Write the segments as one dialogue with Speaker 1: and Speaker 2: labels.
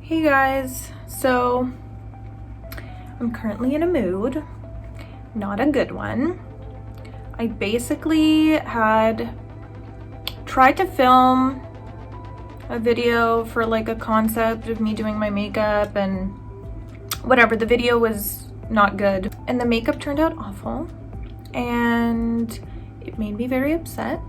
Speaker 1: Hey guys, so I'm currently in a mood, not a good one. I basically had tried to film a video for like a concept of me doing my makeup and whatever. The video was not good and the makeup turned out awful, and it made me very upset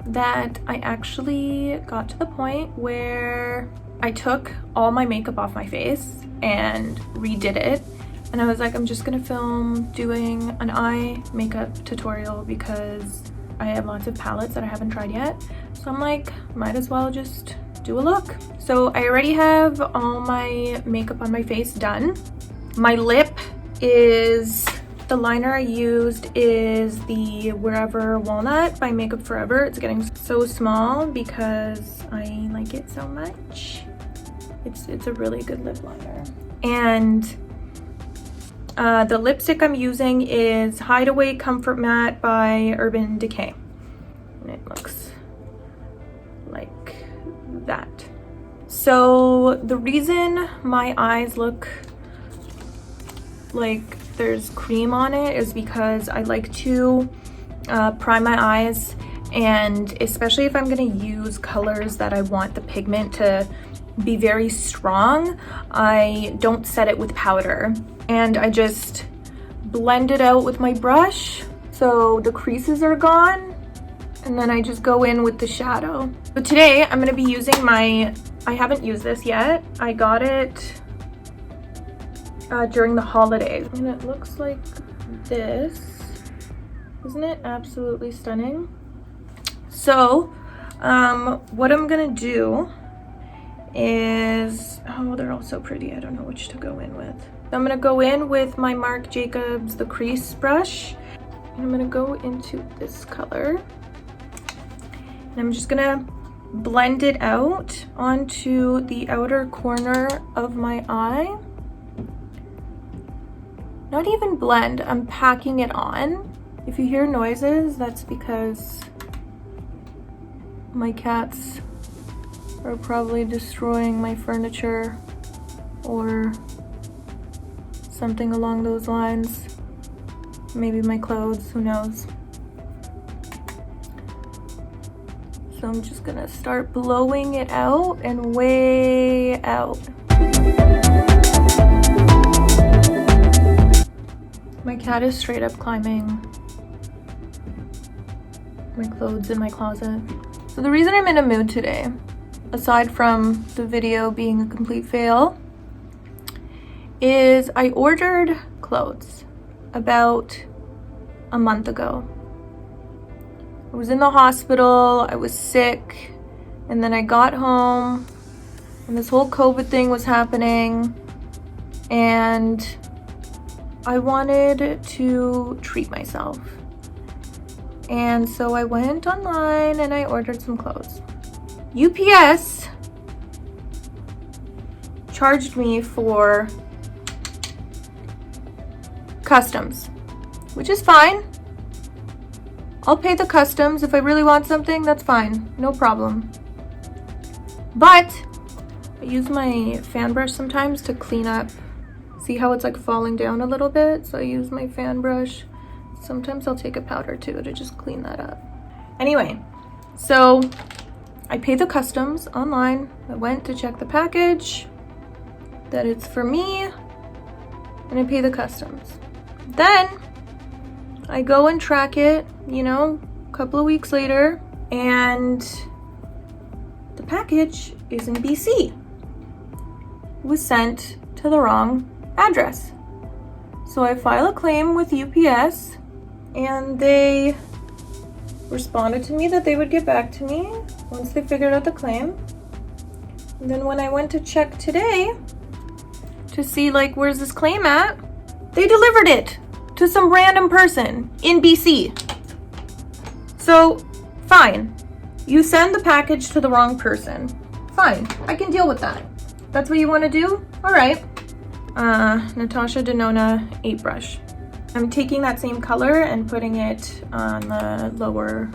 Speaker 1: that I actually got to the point where I took all my makeup off my face and redid it, and I was like, I'm just gonna film doing an eye makeup tutorial because I have lots of palettes that I haven't tried yet. So I'm like, might as well just do a look. So I already have all my makeup on my face done. My lip is, the liner I used is the Wherever Walnut by Makeup Forever. It's getting so small because I like it so much. It's a really good lip liner. And the lipstick I'm using is Hideaway Comfort Matte by Urban Decay. And it looks like that. So the reason my eyes look like there's cream on it is because I like to prime my eyes, and especially if I'm gonna use colors that I want the pigment to be very strong, I don't set it with powder and I just blend it out with my brush so the creases are gone, and then I just go in with the shadow. So today I'm gonna be using my, I haven't used this yet, I got it during the holidays, and it looks like this. Isn't it absolutely stunning? So what I'm gonna do is, oh, they're all so pretty, I don't know which to go in with. I'm gonna go in with my Marc Jacobs the crease brush, and I'm gonna go into this color, and I'm just gonna blend it out onto the outer corner of my eye. Not even blend, I'm packing it on. If you hear noises, that's because my cats are probably destroying my furniture or something along those lines. Maybe my clothes, who knows. So I'm just gonna start blowing it out and way out. My cat is straight up climbing my clothes in my closet. So the reason I'm in a mood today, aside from the video being a complete fail, is I ordered clothes about a month ago. I was in the hospital, I was sick, and then I got home and this whole COVID thing was happening, and I wanted to treat myself. And so I went online and I ordered some clothes. UPS charged me for customs, which is fine. I'll pay the customs. If I really want something, that's fine, no problem. But I use my fan brush sometimes to clean up. See how it's like falling down a little bit? So I use my fan brush. Sometimes I'll take a powder too to just clean that up. Anyway, so I paid the customs online. I went to check the package, that it's for me, and I pay the customs. Then I go and track it, you know, a couple of weeks later, and the package is in BC. It was sent to the wrong address. So I file a claim with UPS, and they responded to me that they would get back to me once they figured out the claim. And then when I went to check today to see like where's this claim at, they delivered it to some random person in BC. So fine, you send the package to the wrong person, fine, I can deal with that. That's what you want to do? All right. Natasha Denona 8 brush. I'm taking that same color and putting it on the lower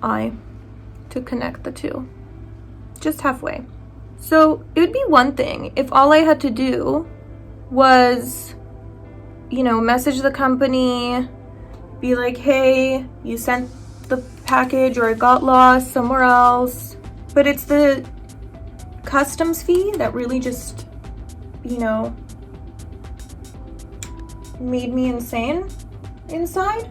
Speaker 1: eye to connect the two, just halfway. So it would be one thing if all I had to do was, you know, message the company, be like, hey, you sent the package or it got lost somewhere else. But it's the customs fee that really just, you know, made me insane inside.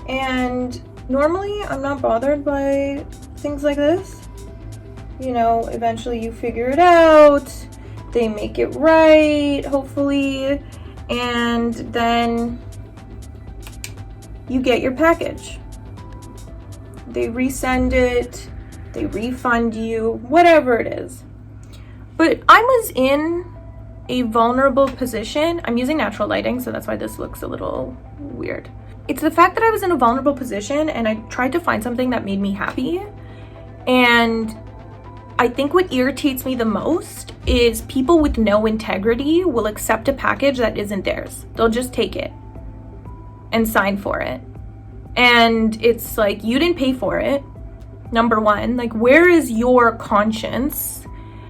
Speaker 1: And normally I'm not bothered by things like this. You know, eventually you figure it out, they make it right, hopefully, and then you get your package. They resend it, they refund you, whatever it is. But I was in a vulnerable position. I'm using natural lighting, so that's why this looks a little weird. It's the fact that I was in a vulnerable position and I tried to find something that made me happy. And I think what irritates me the most is people with no integrity will accept a package that isn't theirs. They'll just take it and sign for it. And it's like, you didn't pay for it, number one. Like, where is your conscience?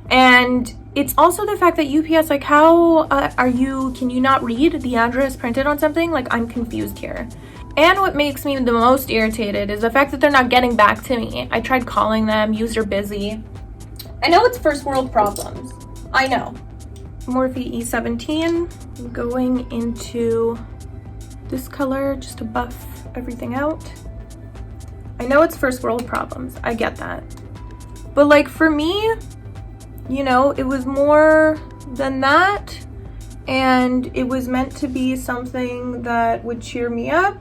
Speaker 1: And it's also the fact that UPS, like, how can you not read the address printed on something? Like, I'm confused here. And what makes me the most irritated is the fact that they're not getting back to me. I tried calling them, user busy. I know it's first world problems. I know. Morphe E17, going into this color just to buff everything out. I know it's first world problems. I get that. But like for me, you know, it was more than that. And it was meant to be something that would cheer me up.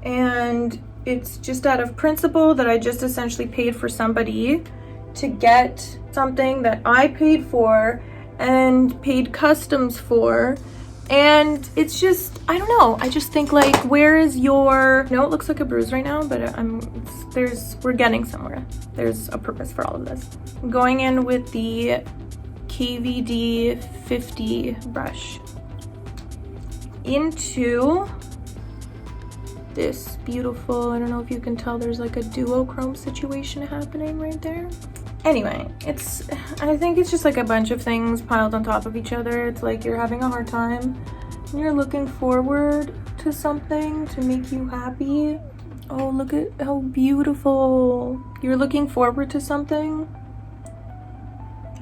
Speaker 1: And it's just out of principle that I just essentially paid for somebody to get something that I paid for and paid customs for. And it's just, I don't know, I just think like, where is your, no, it looks like a bruise right now, but we're getting somewhere. There's a purpose for all of this. I'm going in with the KVD 50 brush into this beautiful, I don't know if you can tell, there's like a duochrome situation happening right there. Anyway, I think it's just like a bunch of things piled on top of each other. It's like you're having a hard time and you're looking forward to something to make you happy. Oh, look at how beautiful. You're looking forward to something,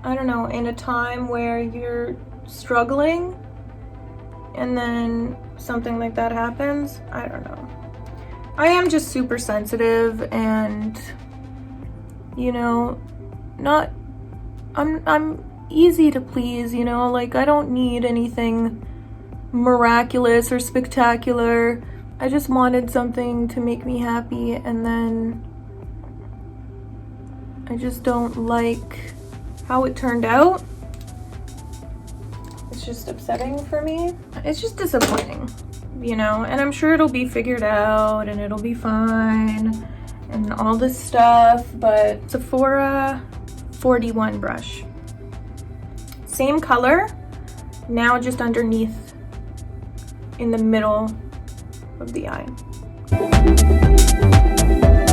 Speaker 1: I don't know, in a time where you're struggling, and then something like that happens. I don't know. I am just super sensitive, and you know, I'm easy to please, you know, like I don't need anything miraculous or spectacular. I just wanted something to make me happy, and then I just don't like how it turned out. It's just upsetting for me. It's just disappointing, you know, and I'm sure it'll be figured out and it'll be fine and all this stuff. But Sephora 41 brush, same color, now just underneath in the middle of the eye.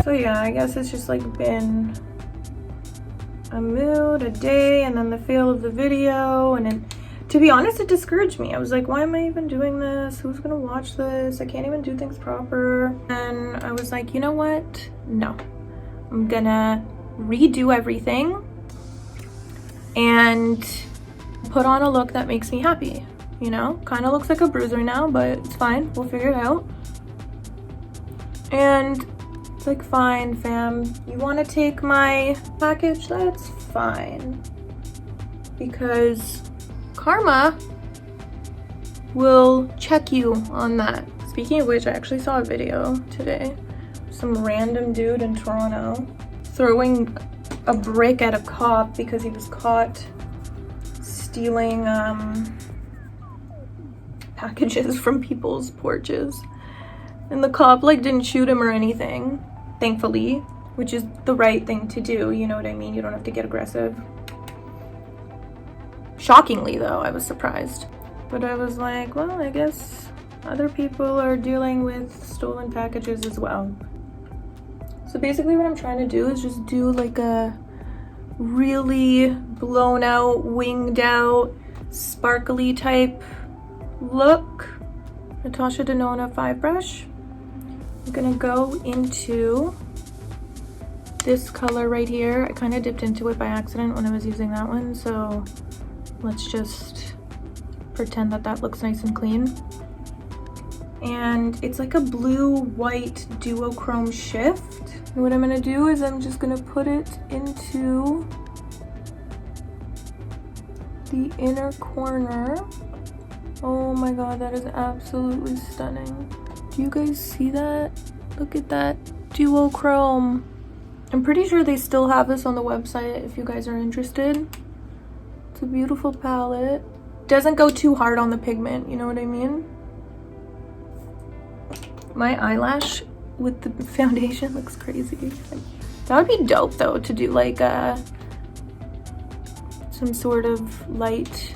Speaker 1: So yeah, I guess it's just like been a mood, a day, and then the fail of the video, and then to be honest, it discouraged me. I was like, why am I even doing this? Who's gonna watch this? I can't even do things proper. And I was like, you know what? No, I'm gonna redo everything and put on a look that makes me happy. You know, kind of looks like a bruise right now, but it's fine. We'll figure it out. And it's like, fine, fam. You want to take my package? That's fine. Because karma will check you on that. Speaking of which, I actually saw a video today. Some random dude in Toronto throwing a brick at a cop because he was caught stealing packages from people's porches. And the cop like didn't shoot him or anything, thankfully, which is the right thing to do, you know what I mean? You don't have to get aggressive. Shockingly though, I was surprised. But I was like, well, I guess other people are dealing with stolen packages as well. So basically what I'm trying to do is just do like a really blown out, winged out, sparkly type look. Natasha Denona 5 brush. I'm gonna go into this color right here. I kind of dipped into it by accident when I was using that one, so let's just pretend that that looks nice and clean. And it's like a blue-white duochrome shift. And what I'm gonna do is I'm just gonna put it into the inner corner. Oh my god, that is absolutely stunning. Do you guys see that? Look at that duochrome. I'm pretty sure they still have this on the website if you guys are interested. It's a beautiful palette. Doesn't go too hard on the pigment, you know what I mean? My eyelash with the foundation looks crazy. That would be dope though, to do like some sort of light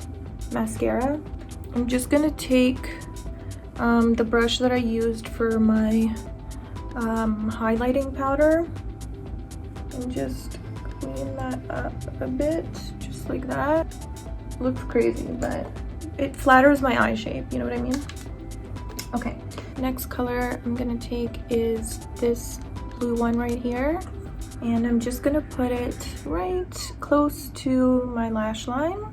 Speaker 1: mascara. I'm just gonna take the brush that I used for my highlighting powder and just clean that up a bit, just like that. Looks crazy, but it flatters my eye shape, you know what I mean? Okay, next color I'm gonna take is this blue one right here, and I'm just gonna put it right close to my lash line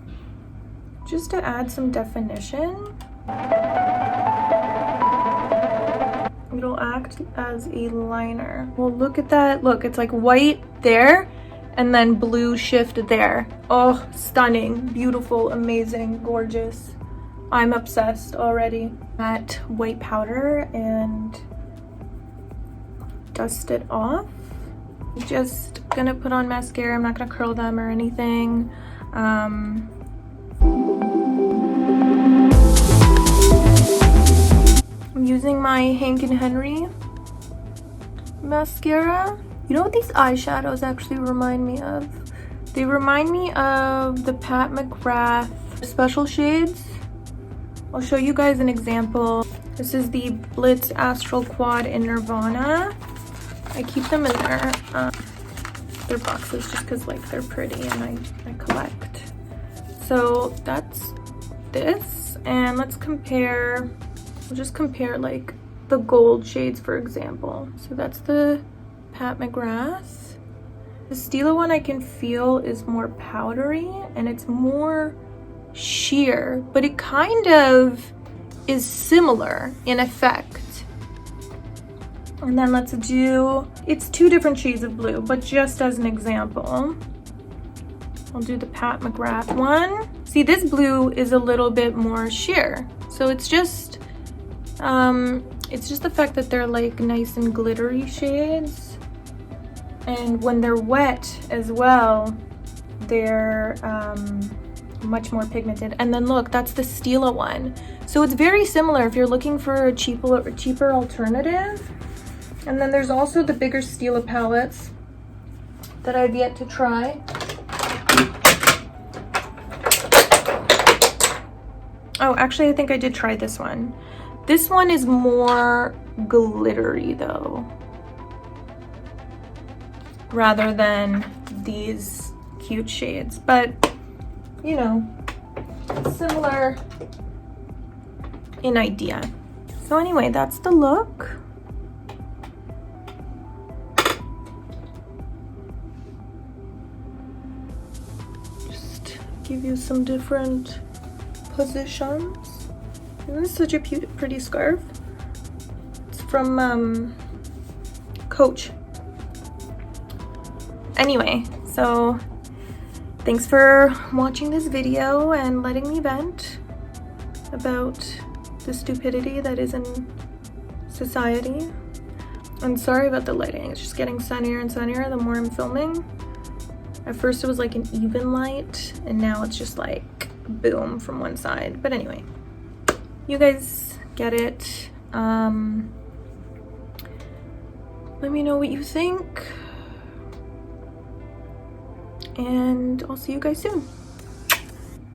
Speaker 1: just to add some definition. It'll act as a liner. Well, look at that. Look, it's like white there and then blue shift there. Oh, stunning, beautiful, amazing, gorgeous. I'm obsessed already. That white powder and dust it off. Just gonna put on mascara. I'm not gonna curl them or anything. I'm using my Hank & Henry mascara. You know what these eyeshadows actually remind me of? They remind me of the Pat McGrath special shades. I'll show you guys an example. This is the Blitz Astral Quad in Nirvana. I keep them in their boxes just because like they're pretty and I collect. So that's this, and let's compare. We'll just compare like the gold shades, for example. So that's the Pat McGrath. The Stila one I can feel is more powdery and it's more sheer, but it kind of is similar in effect. And then let's do, it's two different shades of blue, but just as an example, I'll do the Pat McGrath one. See, this blue is a little bit more sheer. So it's just the fact that they're like nice and glittery shades. And when they're wet as well, they're much more pigmented. And then look, that's the Stila one. So it's very similar if you're looking for a cheaper alternative. And then there's also the bigger Stila palettes that I've yet to try. Oh, actually, I think I did try this one. This one is more glittery though, rather than these cute shades, but you know, similar in idea. So anyway, that's the look. Just give you some different positions. This is such a pretty scarf. It's from Coach. Anyway, so thanks for watching this video and letting me vent about the stupidity that is in society. I'm sorry about the lighting. It's just getting sunnier and sunnier the more I'm filming. At first it was like an even light, and now it's just like boom from one side. But anyway, you guys get it. Let me know what you think, and I'll see you guys soon.